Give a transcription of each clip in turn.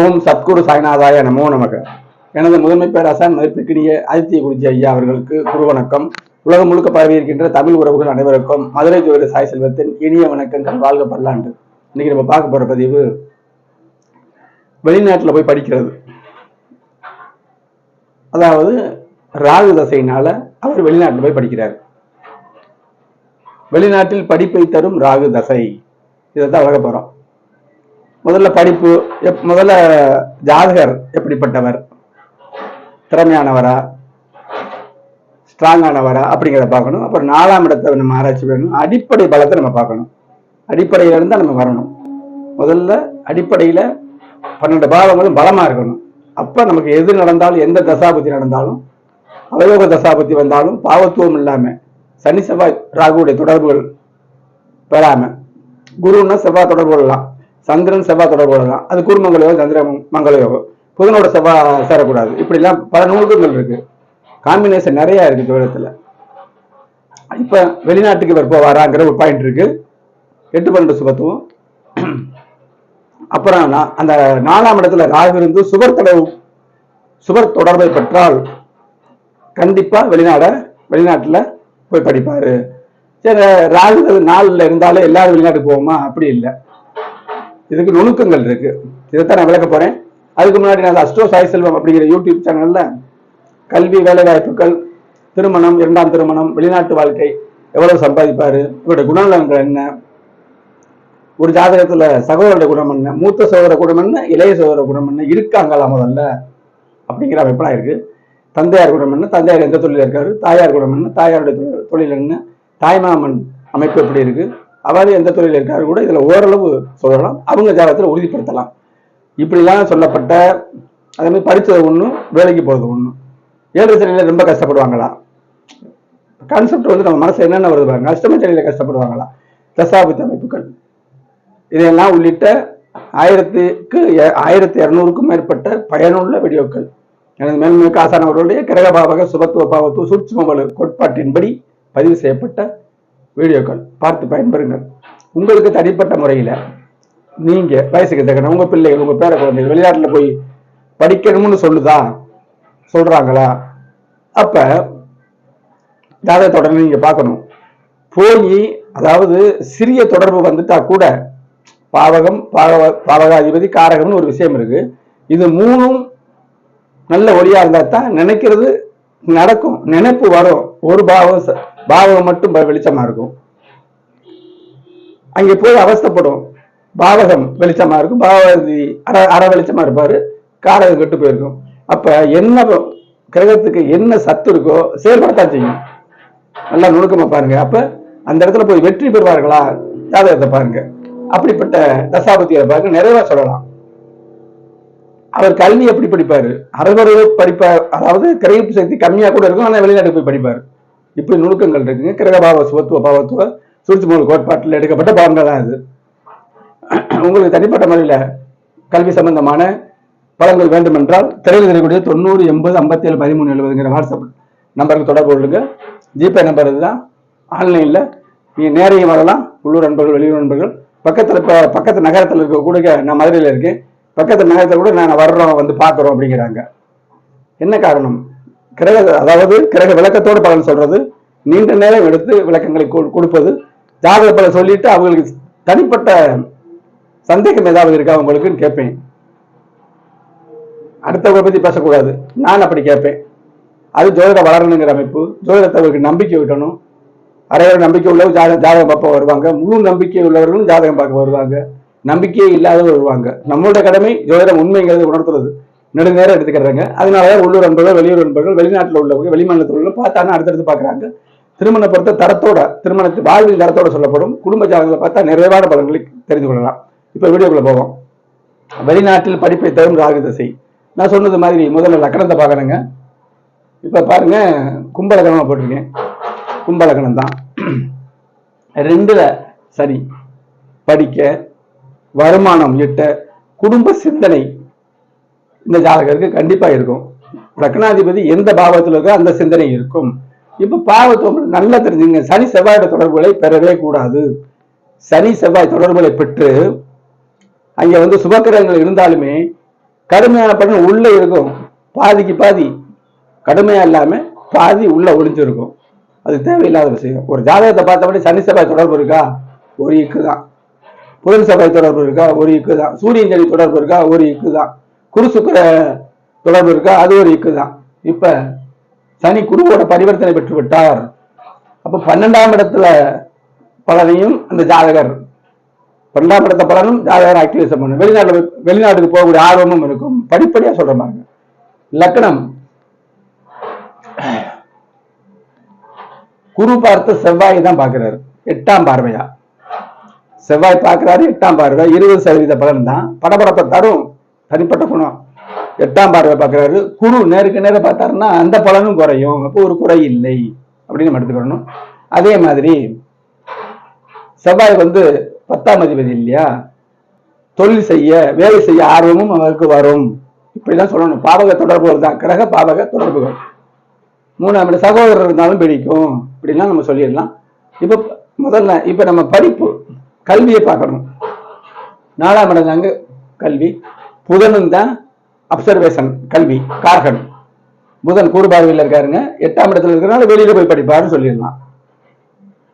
ஓம் சத்குரு சாய்நாதாய நமோ நமக. எனது முதன்மை பேராசான் மதிப்பிற்கினிய ஆதித்ய குருஜி ஐயா அவர்களுக்கு குரு வணக்கம். உலகம் முழுக்க பரவி இருக்கின்ற தமிழ் உறவுகள் அனைவருக்கும் மதுரை ஜோதிட சாய் செல்வத்தின் இனிய வணக்கங்கள். வாழ்க பல்லாண்டு. இன்னைக்கு நம்ம பார்க்க போற பதிவு வெளிநாட்டில் போய் படிக்கிறது. அதாவது ராகு தசையினால அவர் வெளிநாட்டில் போய் படிக்கிறார். வெளிநாட்டில் படிப்பை தரும் ராகு தசை, இதைத்தான் வழங்க போறோம். முதல்ல படிப்பு, முதல்ல ஜாதகர் எப்படிப்பட்டவர், திறமையானவரா, ஸ்ட்ராங்கானவரா அப்படிங்கிறத பார்க்கணும். அப்புறம் 4ஆம் இடத்தை நம்ம ஆராய்ச்சி பண்ணணும். அடிப்படை பலத்தை நம்ம பார்க்கணும். அடிப்படையில இருந்தா நம்ம வரணும். முதல்ல அடிப்படையில 12 பாவங்களும் பலமா இருக்கணும். அப்ப நமக்கு எது நடந்தாலும், எந்த தசாபதி நடந்தாலும், அவயோக தசாபதி வந்தாலும் பாவத்துவம் இல்லாம, சனி செவ்வாய் ராகுடைய தொடர்புகள் பெறாம, குருன்னா செவ்வாய் தொடர்பு கொள்ளலாம், சந்திரன் செவ்வாய் தொடர்பு கொள்ளலாம், அது குருமங்கள யோகம், சந்திர மங்கள யோகம், புதனோட செவ்வாய் சேரக்கூடாது. இப்படி எல்லாம் பல நூல்கள் இருக்கு, காம்பினேஷன் நிறைய இருக்கு ஜோதிடத்துல. இப்ப வெளிநாட்டுக்கு இவர் போவாராங்கிற ஒரு பாயிண்ட் இருக்கு. 8-12 சுபத்துவம். அப்புறம் அந்த 4ஆம் இடத்துல ராகு இருந்து சுபர் தொடர்பை பெற்றால் கண்டிப்பா வெளிநாட்டுல போய் படிப்பாரு. சரி, ராகு 4ல் இருந்தாலே எல்லாரும் வெளிநாட்டுக்கு போவோமா? அப்படி இல்லை. இதுக்கு நுணுக்கங்கள் இருக்கு. இதைத்தான் நான் விளக்க போறேன். அதுக்கு முன்னாடி நான் அஸ்ட்ரோ சாய் செல்வம் அப்படிங்கிற யூடியூப் சேனல்ல கல்வி, வேலை வாய்ப்புகள், திருமணம், 2ஆம் திருமணம், வெளிநாட்டு வாழ்க்கை, எவ்வளவு சம்பாதிப்பாரு, இவருடைய குணநலன்கள் என்ன, ஒரு ஜாதகத்துல சகோதரோட குணம் என்ன, மூத்த சகோதர குணம் என்ன, இளைய சகோதர குணம் என்ன, இருக்காங்களா முதல்ல அப்படிங்கிற அமைப்பெல்லாம் இருக்கு. தந்தையார் குணம் என்ன, தந்தையார் எந்த தொழில இருக்காரு, தாயார் குணம் என்ன, தாயாருடைய தொழில் என்ன, தாய்மாமன் அமைப்பு எப்படி இருக்கு, அவர் எந்த தொழில் இருக்காரு கூட இதுல ஓரளவு சொல்லலாம். அவங்க ஜாதகத்துல உறுதிப்படுத்தலாம். இப்படிலாம் சொல்லப்பட்ட, அதே மாதிரி படிச்சது ஒண்ணும், வேலைக்கு போறது ஒண்ணும். 7 சனியில ரொம்ப கஷ்டப்படுவாங்களா? கான்செப்ட் வந்து நம்ம மனசு என்னென்ன வருது பாருங்க. அஷ்டம சனியில கஷ்டப்படுவாங்களா? தசாபதி அமைப்புகள், இதையெல்லாம் உள்ளிட்ட 1200க்கும் மேற்பட்ட பயனுள்ள வீடியோக்கள் எனது மேன்மிகு ஆசானவர்களுடைய கிரகபாவக சுபத்துவ பாவத்துவ சூட்சும கோட்பாட்டின்படி பதிவு செய்யப்பட்ட வீடியோக்கள் பார்த்து பயன்பெறுங்கள். உங்களுக்கு தனிப்பட்ட முறையில நீங்க வயசுக்கு தக்கன உங்க பிள்ளைகள், உங்க பேர குழந்தைகள் வெளிநாட்டுல போய் படிக்கணும்னு சொல்றாங்களா? அப்ப ஜாதகத்தோட நீங்க பார்க்கணும். போய் அதாவது சிறிய தொடர்பு வந்துட்டா கூட பாவகம், பாவகாதிபதி, காரகம்னு ஒரு விஷயம் இருக்கு. இது 3ம் நல்ல ஒளியா இருந்தா தான் நினைக்கிறது நடக்கும், நினைப்பு வரும். ஒரு பாவகம் மட்டும் வெளிச்சமா இருக்கும், அங்கே போய் அவஸ்தப்படும். பாவகம் வெளிச்சமா இருக்கும், பாவதி அரை வெளிச்சமா இருப்பாரு, காரகம் கெட்டு போயிருக்கும். அப்ப என்ன கிரகத்துக்கு என்ன சத்து இருக்கோ செயல்படத்தான் செய்யும். நல்லா நுணுக்கமா பாருங்க. அப்ப அந்த இடத்துல போய் வெற்றி பெறுவார்களா? ஜாதகத்தை பாருங்க. அப்படிப்பட்ட தசாபதியை பாருங்க, நிறைவா சொல்லலாம். அவர் கல்வி எப்படி படிப்பாரு? அறகுறைய படிப்பார், அதாவது கிரகிப்பு சக்தி கம்மியா கூட இருக்கும், ஆனா வெளிநாட்டுக்கு போய் படிப்பாரு. இப்படி நுணுக்கங்கள் இருக்குங்க. கிரகபாவ சுபத்துவ பாவத்துவ சூட்சும கோட்பாட்டில் எடுக்கப்பட்ட பாவங்கள் தான் இது. உங்களுக்கு தனிப்பட்ட முறையில கல்வி சம்பந்தமான பலன்கள் வேண்டும் என்றால் திரையில் தெரியக்கூடிய 90 80 57 13 70ங்கிற வாட்ஸ்அப் நம்பருக்கு தொடர்பு கொள்ளுங்க. ஜிபே நம்பர் இதுதான். ஆன்லைன்ல நீங்க நேரையும் வரலாம். உள்ளூர் நண்பர்கள், வெளியூர் நண்பர்கள், பக்கத்து நகரத்தில் இருக்கக்கூடிய, நான் மதுரையில் இருக்கேன், பக்கத்து நகரத்தில் கூட நான் வர்றோம், வந்து பார்க்குறோம் அப்படிங்கிறாங்க. என்ன காரணம்? அதாவது கிரக விளக்கத்தோடு பலன் சொல்றது, நீண்ட நேரம் எடுத்து விளக்கங்களை கொடுப்பது, ஜாதக பலன் சொல்லிட்டு அவங்களுக்கு தனிப்பட்ட சந்தேகம் ஏதாவது இருக்கா உங்களுக்குன்னு கேட்பேன். அடுத்தவங்க பத்தி பேசக்கூடாது, நான் அப்படி கேட்பேன். அது ஜோதிட வளரணுங்கிற அமைப்பு. ஜோதிடத்தவருக்கு நம்பிக்கை விட்டணும். அரையோட நம்பிக்கை உள்ளவர் ஜாதகம் பார்க்க வருவாங்க, முழு நம்பிக்கை உள்ளவர்களும் ஜாதகம் பார்க்க வருவாங்க, நம்பிக்கையே இல்லாதவர் வருவாங்க. நம்மளோட கடமை ஜோதிடம் உண்மைங்கிறது உணர்த்துறது. நெடுநேரம் எடுத்துக்கிறாங்க. அதனாலதான் உள்ளூர் நண்பர்கள், வெளியூர் நண்பர்கள், வெளிநாட்டில் உள்ளவங்க, வெளிமாநிலத்தில் உள்ள பார்த்தாலும் அடுத்தடுத்து பார்க்குறாங்க. திருமண பொறுத்த தரத்தோட, திருமணத்து வாழ்வின் தரத்தோட சொல்லப்படும். குடும்ப ஜாதகங்களை பார்த்தா நிறைவான பலன்களை தெரிந்து கொள்ளலாம். இப்ப வீடியோக்குள்ள போவோம். வெளிநாட்டில் படிப்பை தரும் ராகு தசை. நான் சொன்னது மாதிரி முதல்ல லக்கணத்தை பார்க்கணுங்க. இப்ப பாருங்க, கும்பலக்கணமா போட்டிருக்கேன். கும்பலக்கணம் தான். 2ல சரி, படிக்க, வருமானம் ஈட்ட, குடும்ப சிந்தனை இந்த ஜாதகருக்கு கண்டிப்பா இருக்கும். லக்னாதிபதி எந்த பாவத்தில் இருக்கோ அந்த சிந்தனை இருக்கும். இப்ப பாவத்துவம் நல்லா தெரிஞ்சுங்க. சனி செவ்வாயோட தொடர்புகளை பெறவே கூடாது. சனி செவ்வாய் தொடர்புகளை பெற்று அங்க சுபக்கிரகங்கள் இருந்தாலுமே கடுமையான பலன் உள்ள இருக்கும், பாதிக்கு பாதி கடுமையா இல்லாம பாதி உள்ள ஒளிஞ்சிருக்கும். அது தேவையில்லாத விஷயம். ஒரு ஜாதகத்தை பார்த்தபடி சனி செவ்வாய் தொடர்பு இருக்கா, ஒரு இக்கு தான். புதன் செவ்வாய் தொடர்பு இருக்கா, ஒரு இக்கு தான். சூரியன் சனி தொடர்பு இருக்கா, ஒரு இக்கு தான். குரு சுக்கிர தொடர்பு இருக்கா, அது ஒரு இக்கு தான். இப்ப சனி குருவோட பரிவர்த்தனை பெற்று விட்டார். அப்ப 12ஆம் இடத்துல பலனையும் அந்த ஜாதகர் 12ஆம் இடத்த பலனும் ஜாதகர் ஆக்டிவேஷன் பண்ணும். வெளிநாட்டுக்கு போகக்கூடிய ஆர்வமும் இருக்கும். படிப்படியா சொல்ற பாருங்க. லக்னம் குரு பார்த்து செவ்வாய் தான் பாக்குறாரு, 8ஆம் பார்வையா செவ்வாய் பார்க்கிறாரு. 8ஆம் பார்வை 20% பலன் தான், படபடப்பை தரும். தனிப்பட்ட குணம். 8ஆம் பார்வை பார்க்கிறாரு. குரு நேருக்கு நேரம் பார்த்தாருன்னா அந்த பலனும் குறையும். அப்போ ஒரு குறை இல்லை அப்படின்னு நம்ம எடுத்துக்கணும். அதே மாதிரி செவ்வாய் 10ஆம் அதிபதி இல்லையா, தொழில் செய்ய வேலை செய்ய ஆர்வமும் அவருக்கு வரும். இப்படிதான் சொல்லணும். பாவக தொடர்புகள் தான், கிரக பாவக தொடர்புகள். 3ஆம் இட சகோதரர் இருந்தாலும் பிடிக்கும், இப்படிலாம் நம்ம சொல்லிடலாம். இப்ப முதல்ல இப்ப நம்ம படிப்பு கல்வியை பார்க்கணும். 4ஆம் இடம் தாங்க கல்வி. புதனும் தான் அப்சர்வேஷன் கல்வி கார்கன். புதன் கூறுபார்வையில் இருக்காருங்க. 8ஆம் இடத்துல இருக்கிறனால வெளியில போய் படிப்பாருன்னு சொல்லிடலாம்.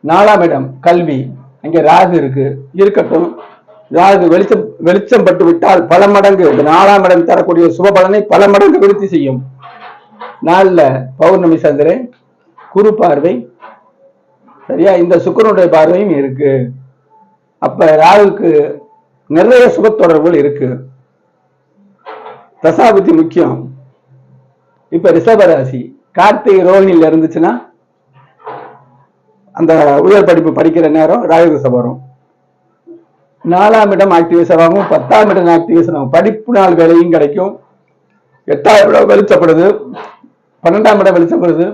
4ஆம் இடம் கல்வி, அங்க ராகு இருக்கு, இருக்கட்டும். ராகு வெளிச்சம் பட்டு விட்டால் பல மடங்கு 4ஆம் இடம் தரக்கூடிய சுப பலனை பல மடங்கு விருத்தி செய்யும். 4ல பௌர்ணமி சந்திரன், குரு பார்வை, சரியா, இந்த சுக்கிரனுடைய பார்வையும் இருக்கு. அப்ப ராகுக்கு நிறைய சுப தொடர்புகள் இருக்கு. தசாபுத்தி முக்கியம். இப்ப ரிஷபராசி கார்த்திகை ரோஹிணியில இருந்துச்சுன்னா அந்த உயர் படிப்பு படிக்கிற நேரம் ராகு ரிஷபம் வரும். 4ஆம் இடம் ஆக்டிவேஷன் ஆகும், 10ஆம் இடம் ஆக்டிவேஷன் ஆகும். படிப்பு நாள் வேலையும் கிடைக்கும். 8ஆம் இடம் வெளிச்சப்படுது, 12ஆம் இடம் வெளிச்சப்படுது.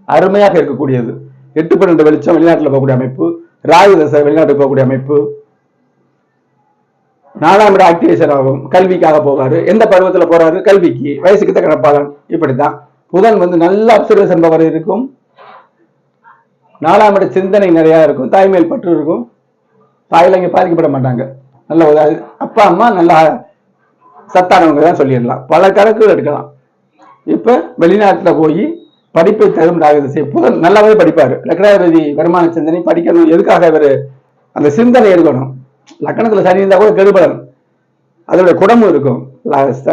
அருமையாக இருக்கக்கூடியது. 8-12 வெளிச்சம் வெளிநாட்டில் போகக்கூடிய அமைப்பு. ராகு தசை வெளிநாட்டுக்கு போகக்கூடிய அமைப்பு. 4ஆம் இடம் ஆக்டிவேஷன் ஆகும், கல்விக்காக போவாரு. எந்த பருவத்துல போறாரு, கல்விக்கு. வயசுக்கு தக்க பலன். இப்படித்தான் புதன் நல்ல அப்சர்வேஷன் பவர் இருக்கும். 4ஆம் இட சிந்தனை நிறைய இருக்கும். தாய்மேல் பற்று இருக்கும். தாயில இங்க பாதிக்கப்பட மாட்டாங்க. நல்ல உதவி. அப்பா அம்மா நல்லா சத்தானவங்க தான் சொல்லிடலாம். பல கணக்குகள் எடுக்கலாம். இப்ப வெளிநாட்டுல போய் படிப்பை தரும் ராகுதிசை. புதன் நல்லாவே படிப்பாரு. லக்னாதிபதி வருமான சிந்தனை படிக்கணும். எதுக்காக இவர் அந்த சிந்தனை எடுக்கணும். லக்னத்துல சனி இருந்தா கூட கெடுபலன், அதோட குணமும் இருக்கும்.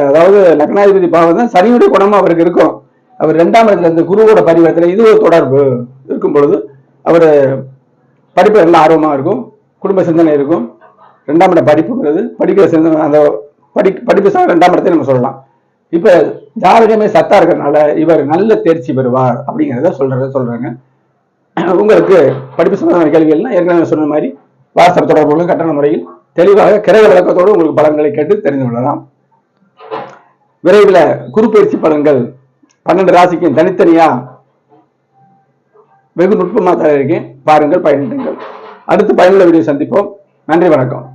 அதாவது லக்னாதிபதி பாவம் தான் சனியுடைய குணமும் அவருக்கு இருக்கும். அவர் 2ஆம் இடத்துல இந்த குருவோட பரிவர்த்தனை இது ஒரு தொடர்பு இருக்கும் பொழுது அவர் படிப்பு நல்ல ஆர்வமா இருக்கும். குடும்ப சிந்தனை இருக்கும். 2ஆம் இடம் படிப்புங்கிறது படிக்கிற சிந்தனை, அந்த படிப்பு சார் 2ஆம் இடத்தை நம்ம சொல்லலாம். இப்ப ஜாதகமே சத்தா இருக்கிறதுனால இவர் நல்ல தேர்ச்சி பெறுவார் அப்படிங்கிறத சொல்றாங்க. உங்களுக்கு படிப்பு சம்பந்தமான கேள்விகள்னா ஏற்கனவே சொன்ன மாதிரி வாட்ஸ்அப் தொடர்புகளும் கட்டண முறையில் தெளிவாக கிரக விளக்கத்தோடு உங்களுக்கு பலன்களை கேட்டு தெரிந்து கொள்ளலாம். விரைவில் குரு பயிற்சி பலன்கள் 12 ராசிக்கும் தனித்தனியா வெகு நுட்பமாக தர இருக்கேன். பாருங்கள், பயன்படுங்கள். அடுத்து பயனுள்ள வீடியோ சந்திப்போம். நன்றி, வணக்கம்.